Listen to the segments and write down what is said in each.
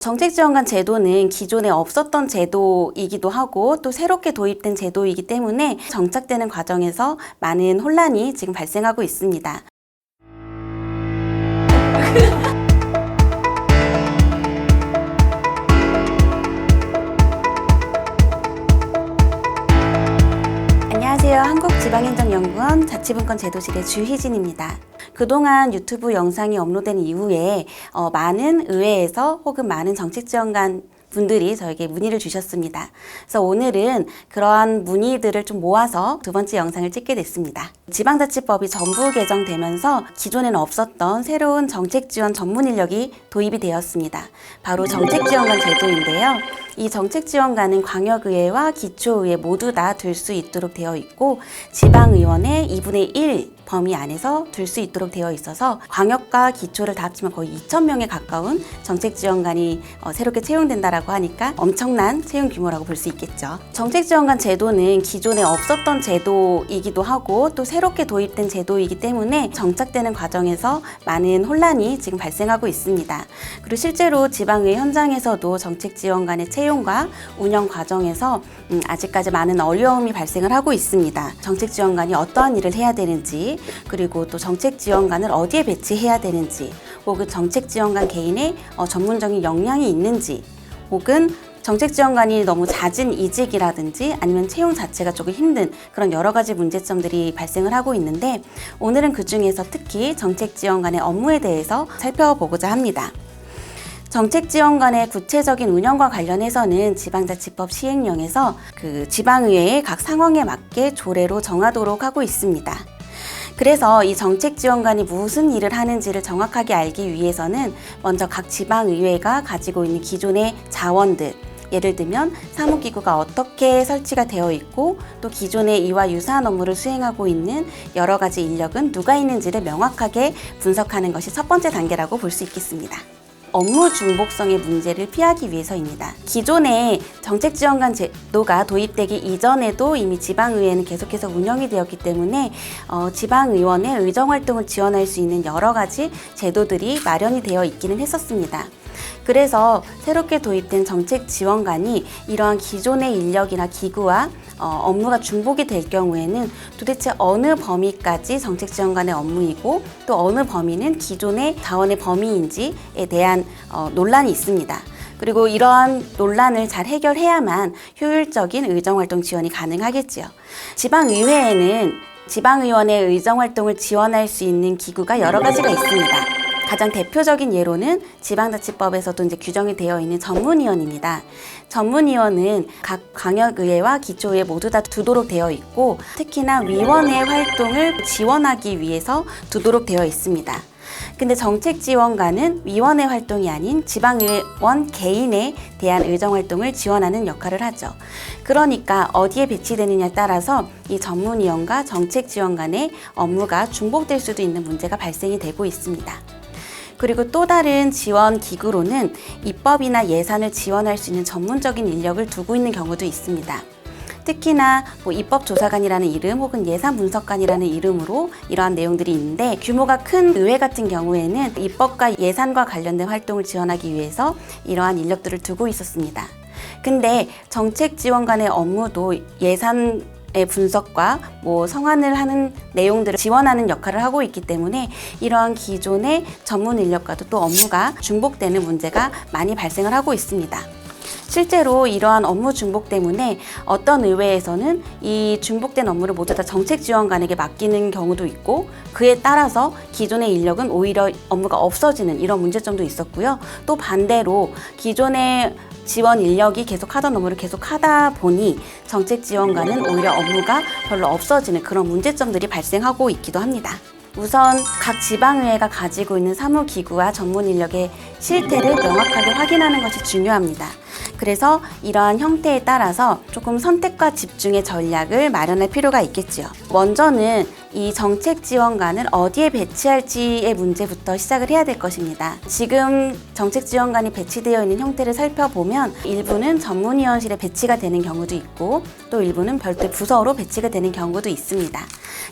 정책지원관 제도는 기존에 없었던 제도이기도 하고 또 새롭게 도입된 제도이기 때문에 정착되는 과정에서 많은 혼란이 지금 발생하고 있습니다. 안녕하세요. 한국지방행정연구원 자치분권 제도실의 주희진입니다. 그동안 유튜브 영상이 업로된 이후에 많은 의회에서 혹은 많은 정책지원관 분들이 저에게 문의를 주셨습니다. 그래서 오늘은 그러한 문의들을 좀 모아서 두 번째 영상을 찍게 됐습니다. 지방자치법이 전부 개정되면서 기존에는 없었던 새로운 정책지원 전문 인력이 도입이 되었습니다. 바로 정책지원관 제도인데요. 이 정책지원관은 광역의회와 기초의회 모두 다 둘 수 있도록 되어 있고 지방의원의 2분의 1 범위 안에서 둘 수 있도록 되어 있어서 광역과 기초를 다 합치면 거의 2,000명에 가까운 정책지원관이 새롭게 채용된다라고 하니까 엄청난 채용 규모라고 볼 수 있겠죠. 정책지원관 제도는 기존에 없었던 제도이기도 하고 또 새롭게 도입된 제도이기 때문에 정착되는 과정에서 많은 혼란이 지금 발생하고 있습니다. 그리고 실제로 지방의회 현장에서도 정책지원관의 채용과 운영 과정에서 아직까지 많은 어려움이 발생을 하고 있습니다. 정책지원관이 어떠한 일을 해야 되는지, 그리고 또 정책지원관을 어디에 배치해야 되는지, 혹은 정책지원관 개인의 전문적인 역량이 있는지, 혹은 정책지원관이 너무 잦은 이직이라든지 아니면 채용 자체가 조금 힘든 그런 여러 가지 문제점들이 발생을 하고 있는데, 오늘은 그 중에서 특히 정책지원관의 업무에 대해서 살펴보고자 합니다. 정책지원관의 구체적인 운영과 관련해서는 지방자치법 시행령에서 그 지방의회의 각 상황에 맞게 조례로 정하도록 하고 있습니다. 그래서 이 정책지원관이 무슨 일을 하는지를 정확하게 알기 위해서는 먼저 각 지방의회가 가지고 있는 기존의 자원들, 예를 들면 사무기구가 어떻게 설치가 되어 있고 또 기존에 이와 유사한 업무를 수행하고 있는 여러 가지 인력은 누가 있는지를 명확하게 분석하는 것이 첫 번째 단계라고 볼 수 있겠습니다. 업무 중복성의 문제를 피하기 위해서입니다. 기존에 정책지원관 제도가 도입되기 이전에도 이미 지방의회는 계속해서 운영이 되었기 때문에 지방의원의 의정활동을 지원할 수 있는 여러 가지 제도들이 마련이 되어 있기는 했었습니다. 그래서 새롭게 도입된 정책지원관이 이러한 기존의 인력이나 기구와 업무가 중복이 될 경우에는 도대체 어느 범위까지 정책지원관의 업무이고 또 어느 범위는 기존의 자원의 범위인지에 대한 논란이 있습니다. 그리고 이러한 논란을 잘 해결해야만 효율적인 의정활동 지원이 가능하겠지요. 지방의회에는 지방의원의 의정활동을 지원할 수 있는 기구가 여러 가지가 있습니다. 가장 대표적인 예로는 지방자치법에서도 이제 규정이 되어 있는 전문위원입니다. 전문위원은 각 광역의회와 기초의회 모두 다 두도록 되어 있고 특히나 위원회 활동을 지원하기 위해서 두도록 되어 있습니다. 근데 정책지원관은 위원회 활동이 아닌 지방의원 개인에 대한 의정활동을 지원하는 역할을 하죠. 그러니까 어디에 배치되느냐에 따라서 이 전문위원과 정책지원관의 업무가 중복될 수도 있는 문제가 발생이 되고 있습니다. 그리고 또 다른 지원 기구로는 입법이나 예산을 지원할 수 있는 전문적인 인력을 두고 있는 경우도 있습니다. 특히나 입법조사관이라는 이름 혹은 예산분석관이라는 이름으로 이러한 내용들이 있는데 규모가 큰 의회 같은 경우에는 입법과 예산과 관련된 활동을 지원하기 위해서 이러한 인력들을 두고 있었습니다. 근데 정책지원관의 업무도 예산 의 분석과 성안을 하는 내용들을 지원하는 역할을 하고 있기 때문에 이러한 기존의 전문 인력과도 또 업무가 중복되는 문제가 많이 발생을 하고 있습니다. 실제로 이러한 업무 중복 때문에 어떤 의회에서는 이 중복된 업무를 모두 다 정책지원관에게 맡기는 경우도 있고 그에 따라서 기존의 인력은 오히려 업무가 없어지는 이런 문제점도 있었고요. 또 반대로 기존의 지원 인력이 계속 하던 업무를 계속 하다 보니 정책지원관은 오히려 업무가 별로 없어지는 그런 문제점들이 발생하고 있기도 합니다. 우선 각 지방의회가 가지고 있는 사무기구와 전문 인력의 실태를 명확하게 확인하는 것이 중요합니다. 그래서 이러한 형태에 따라서 조금 선택과 집중의 전략을 마련할 필요가 있겠지요. 먼저는 이 정책지원관을 어디에 배치할지의 문제부터 시작을 해야 될 것입니다. 지금 정책지원관이 배치되어 있는 형태를 살펴보면 일부는 전문위원실에 배치가 되는 경우도 있고 또 일부는 별도의 부서로 배치가 되는 경우도 있습니다.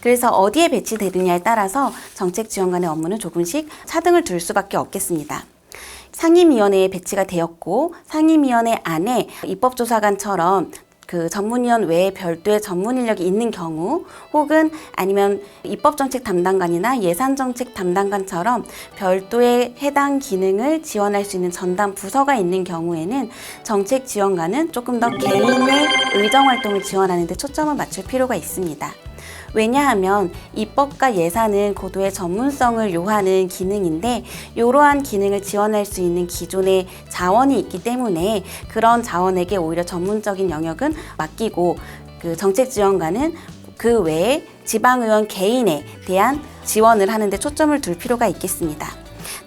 그래서 어디에 배치되느냐에 따라서 정책지원관의 업무는 조금씩 차등을 둘 수밖에 없겠습니다. 상임위원회에 배치가 되었고 상임위원회 안에 입법조사관처럼 그 전문위원 외에 별도의 전문 인력이 있는 경우 혹은 아니면 입법정책 담당관이나 예산정책 담당관처럼 별도의 해당 기능을 지원할 수 있는 전담 부서가 있는 경우에는 정책지원관은 조금 더 개인의 의정활동을 지원하는 데 초점을 맞출 필요가 있습니다. 왜냐하면 입법과 예산은 고도의 전문성을 요하는 기능인데 이러한 기능을 지원할 수 있는 기존의 자원이 있기 때문에 그런 자원에게 오히려 전문적인 영역은 맡기고 그 정책지원관은 그 외에 지방의원 개인에 대한 지원을 하는 데 초점을 둘 필요가 있겠습니다.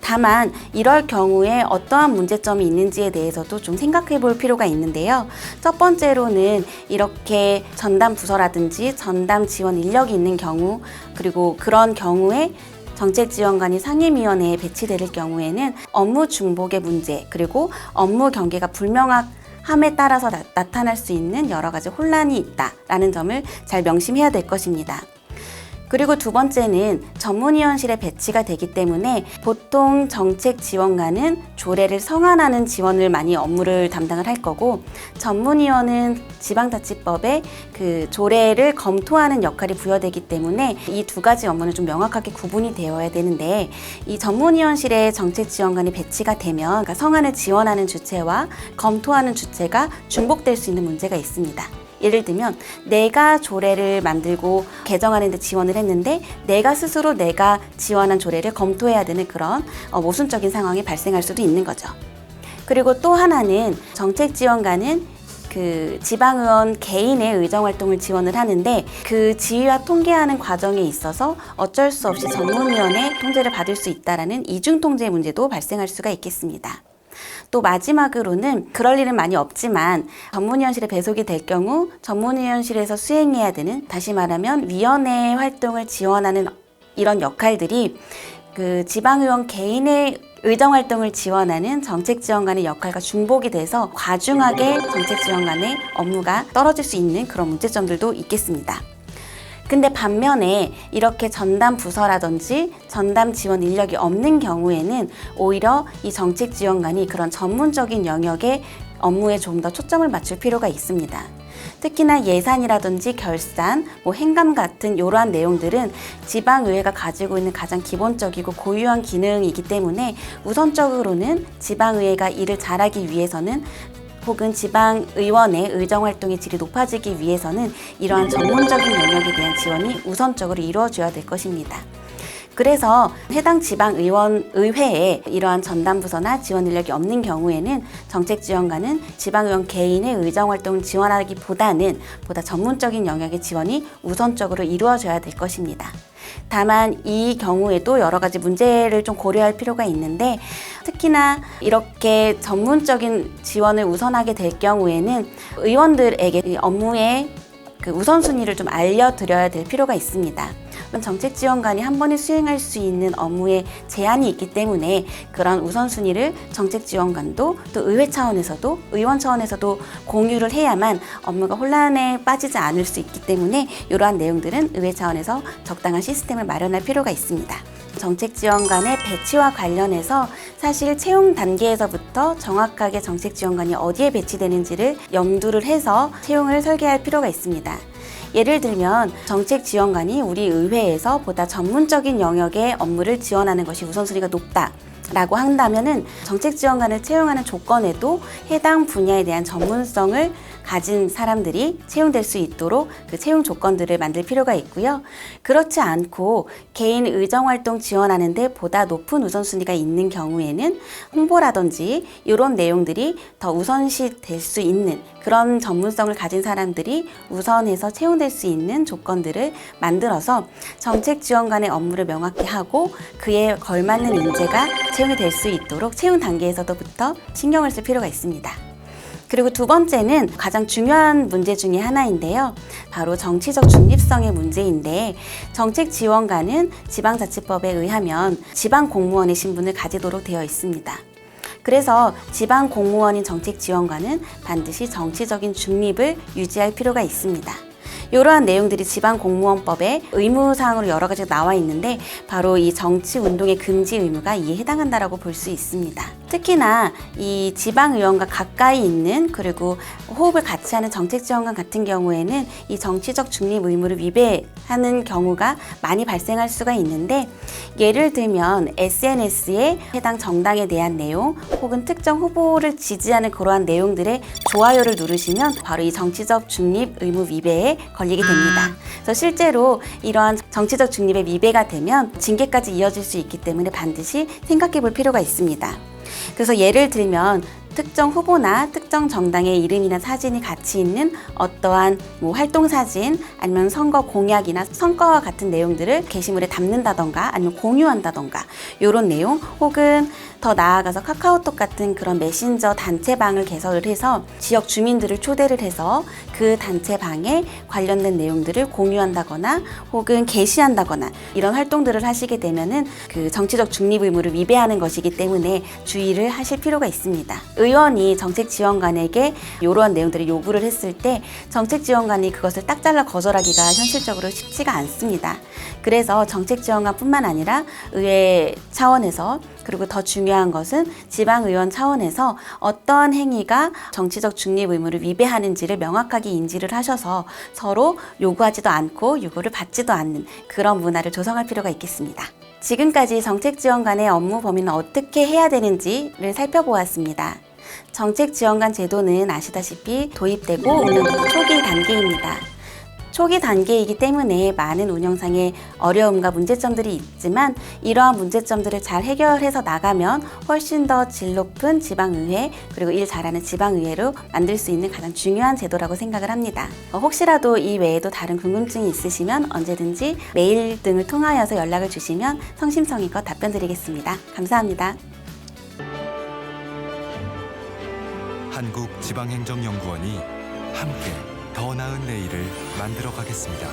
다만 이럴 경우에 어떠한 문제점이 있는지에 대해서도 좀 생각해 볼 필요가 있는데요. 첫 번째로는 이렇게 전담 부서라든지 전담 지원 인력이 있는 경우 그리고 그런 경우에 정책지원관이 상임위원회에 배치될 경우에는 업무 중복의 문제 그리고 업무 경계가 불명확함에 따라서 나타날 수 있는 여러 가지 혼란이 있다라는 점을 잘 명심해야 될 것입니다. 그리고 두 번째는 전문위원실에 배치가 되기 때문에 보통 정책지원관은 조례를 성안하는 지원을 많이 업무를 담당을 할 거고 전문위원은 지방자치법에 그 조례를 검토하는 역할이 부여되기 때문에 이 두 가지 업무는 좀 명확하게 구분이 되어야 되는데 이 전문위원실에 정책지원관이 배치가 되면 그러니까 성안을 지원하는 주체와 검토하는 주체가 중복될 수 있는 문제가 있습니다. 예를 들면 내가 조례를 만들고 개정하는 데 지원을 했는데 내가 스스로 내가 지원한 조례를 검토해야 되는 그런 모순적인 상황이 발생할 수도 있는 거죠. 그리고 또 하나는 정책지원관은 그 지방의원 개인의 의정활동을 지원을 하는데 그 지휘와 통계하는 과정에 있어서 어쩔 수 없이 전문위원회 통제를 받을 수 있다라는 이중통제 문제도 발생할 수가 있겠습니다. 또 마지막으로는 그럴 일은 많이 없지만 전문위원실에 배속이 될 경우 전문위원실에서 수행해야 되는 다시 말하면 위원회 활동을 지원하는 이런 역할들이 그 지방의원 개인의 의정활동을 지원하는 정책지원관의 역할과 중복이 돼서 과중하게 정책지원관의 업무가 떨어질 수 있는 그런 문제점들도 있겠습니다. 근데 반면에 이렇게 전담 부서라든지 전담 지원 인력이 없는 경우에는 오히려 이 정책지원관이 그런 전문적인 영역의 업무에 좀 더 초점을 맞출 필요가 있습니다. 특히나 예산이라든지 결산, 행감 같은 이러한 내용들은 지방의회가 가지고 있는 가장 기본적이고 고유한 기능이기 때문에 우선적으로는 지방의회가 이를 잘하기 위해서는 혹은 지방의원의 의정활동의 질이 높아지기 위해서는 이러한 전문적인 영역에 대한 지원이 우선적으로 이루어져야 될 것입니다. 그래서 해당 지방의회에 이러한 전담부서나 지원 인력이 없는 경우에는 정책지원관은 지방의원 개인의 의정활동을 지원하기보다는 보다 전문적인 영역의 지원이 우선적으로 이루어져야 될 것입니다. 다만 이 경우에도 여러 가지 문제를 좀 고려할 필요가 있는데 특히나 이렇게 전문적인 지원을 우선하게 될 경우에는 의원들에게 업무의 그 우선순위를 좀 알려드려야 될 필요가 있습니다. 정책지원관이 한 번에 수행할 수 있는 업무에 제한이 있기 때문에 그런 우선순위를 정책지원관도 또 의회 차원에서도 의원 차원에서도 공유를 해야만 업무가 혼란에 빠지지 않을 수 있기 때문에 이러한 내용들은 의회 차원에서 적당한 시스템을 마련할 필요가 있습니다. 정책지원관의 배치와 관련해서 사실 채용 단계에서부터 정확하게 정책지원관이 어디에 배치되는지를 염두를 해서 채용을 설계할 필요가 있습니다. 예를 들면 정책지원관이 우리 의회에서 보다 전문적인 영역의 업무를 지원하는 것이 우선순위가 높다라고 한다면은 정책지원관을 채용하는 조건에도 해당 분야에 대한 전문성을 가진 사람들이 채용될 수 있도록 그 채용 조건들을 만들 필요가 있고요. 그렇지 않고 개인 의정활동 지원하는데 보다 높은 우선순위가 있는 경우에는 홍보라든지 이런 내용들이 더 우선시 될 수 있는 그런 전문성을 가진 사람들이 우선해서 채용될 수 있는 조건들을 만들어서 정책지원관의 업무를 명확히 하고 그에 걸맞는 인재가 채용이 될 수 있도록 채용 단계에서부터 신경을 쓸 필요가 있습니다. 그리고 두 번째는 가장 중요한 문제 중에 하나인데요. 바로 정치적 중립성의 문제인데 정책지원관은 지방자치법에 의하면 지방공무원의 신분을 가지도록 되어 있습니다. 그래서 지방공무원인 정책지원관은 반드시 정치적인 중립을 유지할 필요가 있습니다. 이러한 내용들이 지방공무원법에 의무사항으로 여러 가지가 나와 있는데 바로 이 정치운동의 금지 의무가 이에 해당한다라고 볼 수 있습니다. 특히나 이 지방의원과 가까이 있는 그리고 호흡을 같이 하는 정책지원관 같은 경우에는 이 정치적 중립 의무를 위배하는 경우가 많이 발생할 수가 있는데, 예를 들면 SNS에 해당 정당에 대한 내용 혹은 특정 후보를 지지하는 그러한 내용들의 좋아요를 누르시면 바로 이 정치적 중립 의무 위배에 걸리게 됩니다. 그래서 실제로 이러한 정치적 중립의 위배가 되면 징계까지 이어질 수 있기 때문에 반드시 생각해 볼 필요가 있습니다. 그래서 예를 들면 특정 후보나 특정 정당의 이름이나 사진이 같이 있는 어떠한 활동 사진 아니면 선거 공약이나 성과와 같은 내용들을 게시물에 담는다던가 아니면 공유한다던가 이런 내용, 혹은 더 나아가서 카카오톡 같은 그런 메신저 단체방을 개설을 해서 지역 주민들을 초대를 해서 그 단체방에 관련된 내용들을 공유한다거나 혹은 게시한다거나 이런 활동들을 하시게 되면은 그 정치적 중립 의무를 위배하는 것이기 때문에 주의를 하실 필요가 있습니다. 의원이 정책지원관에게 이러한 내용들을 요구를 했을 때 정책지원관이 그것을 딱 잘라 거절하기가 현실적으로 쉽지가 않습니다. 그래서 정책지원관뿐만 아니라 의회 차원에서, 그리고 더 중요한 것은 지방의원 차원에서 어떤 행위가 정치적 중립 의무를 위배하는지를 명확하게 인지를 하셔서 서로 요구하지도 않고 요구를 받지도 않는 그런 문화를 조성할 필요가 있겠습니다. 지금까지 정책지원관의 업무 범위는 어떻게 해야 되는지를 살펴보았습니다. 정책지원관 제도는 아시다시피 도입되고 운영되는 초기 단계입니다. 초기 단계이기 때문에 많은 운영상의 어려움과 문제점들이 있지만 이러한 문제점들을 잘 해결해서 나가면 훨씬 더 질 높은 지방의회 그리고 일 잘하는 지방의회로 만들 수 있는 가장 중요한 제도라고 생각을 합니다. 혹시라도 이 외에도 다른 궁금증이 있으시면 언제든지 메일 등을 통하여서 연락을 주시면 성심성의껏 답변 드리겠습니다. 감사합니다. 한국지방행정연구원이 함께 더 나은 내일을 만들어 가겠습니다.